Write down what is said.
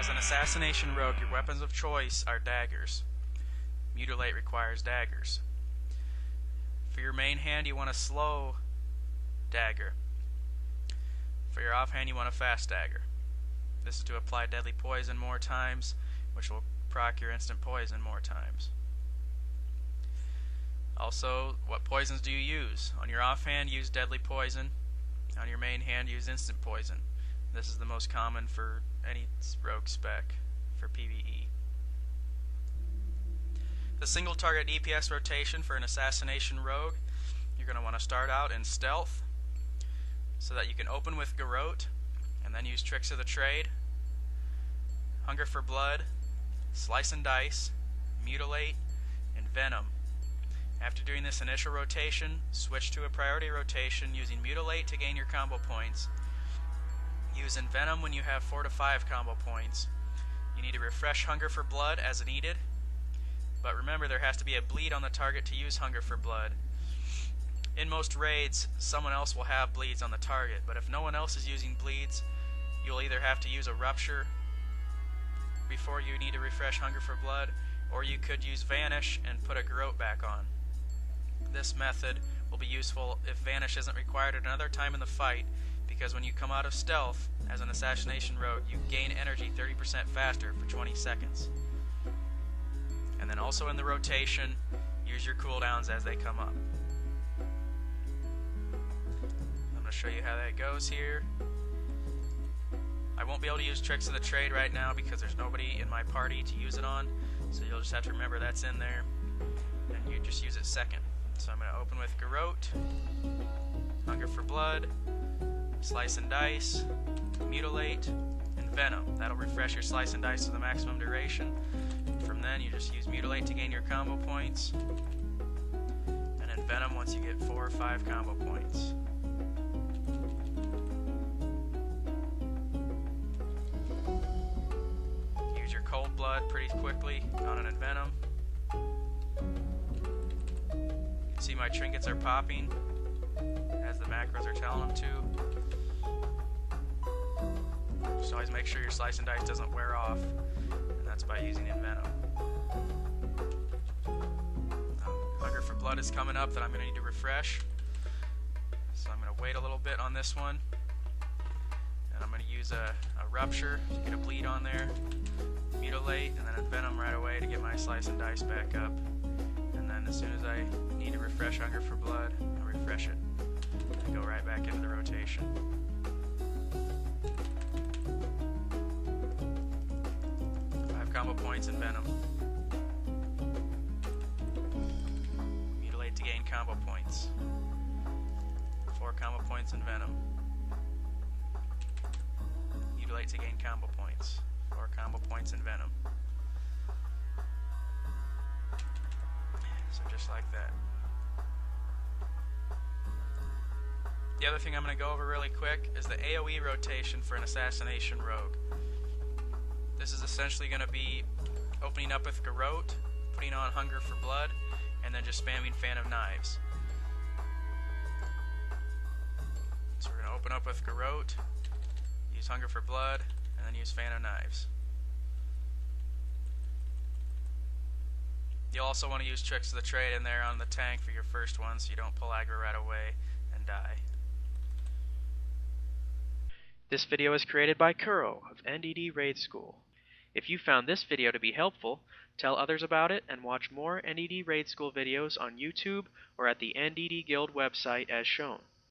As an assassination rogue, your weapons of choice are daggers. Mutilate requires daggers. For your main hand, you want a slow dagger. For your offhand, you want a fast dagger. This is to apply deadly poison more times, which will proc your instant poison more times. Also, what poisons do you use? On your offhand, use deadly poison. On your main hand, use instant poison. This is the most common for any rogue spec for PvE. The single target DPS rotation for an assassination rogue, you're going to want to start out in stealth so that you can open with Garrote and then use tricks of the trade, hunger for blood, slice and dice, mutilate, and venom. After doing this initial rotation, switch to a priority rotation using mutilate to gain your combo points. Use Envenom when you have 4 to 5 combo points. You need to refresh Hunger for Blood as needed, but remember there has to be a bleed on the target to use Hunger for Blood. In most raids, someone else will have bleeds on the target, but if no one else is using bleeds, you'll either have to use a Rupture before you need to refresh Hunger for Blood, or you could use Vanish and put a Garrote back on. This method will be useful if Vanish isn't required at another time in the fight, because when you come out of stealth as an assassination rogue, you gain energy 30% faster for 20 seconds. And then also in the rotation, use your cooldowns as they come up. I'm going to show you how that goes here. I won't be able to use tricks of the trade right now because there's nobody in my party to use it on, so you'll just have to remember that's in there, and you just use it second. So I'm going to open with Garrote, Hunger for Blood, Slice and Dice, Mutilate, and Venom. That'll refresh your Slice and Dice to the maximum duration. From then you just use Mutilate to gain your combo points, and then Venom once you get 4 or 5 combo points. Use your Cold Blood pretty quickly on an Envenom. You can see my trinkets are popping as the macros are telling them to. Just always make sure your Slice and Dice doesn't wear off, and that's by using Envenom. Hunger for Blood is coming up that I'm going to need to refresh, so I'm going to wait a little bit on this one, and I'm going to use a Rupture to get a bleed on there, Mutilate, and then Envenom right away to get my Slice and Dice back up, and then as soon as I need to refresh Hunger for Blood, I'll refresh it and go right back into the rotation. Combo points in Venom. Mutilate to gain combo points. 4 combo points in Venom. Mutilate to gain combo points. 4 combo points in Venom. So just like that. The other thing I'm going to go over really quick is the AoE rotation for an assassination rogue. This is essentially going to be opening up with Garrote, putting on Hunger for Blood, and then just spamming Fan of Knives. So we're going to open up with Garrote, use Hunger for Blood, and then use Fan of Knives. You'll also want to use tricks of the trade in there on the tank for your first one so you don't pull aggro right away and die. This video is created by Kuro of NDD Raid School. If you found this video to be helpful, tell others about it and watch more NDD Raid School videos on YouTube or at the NDD Guild website as shown.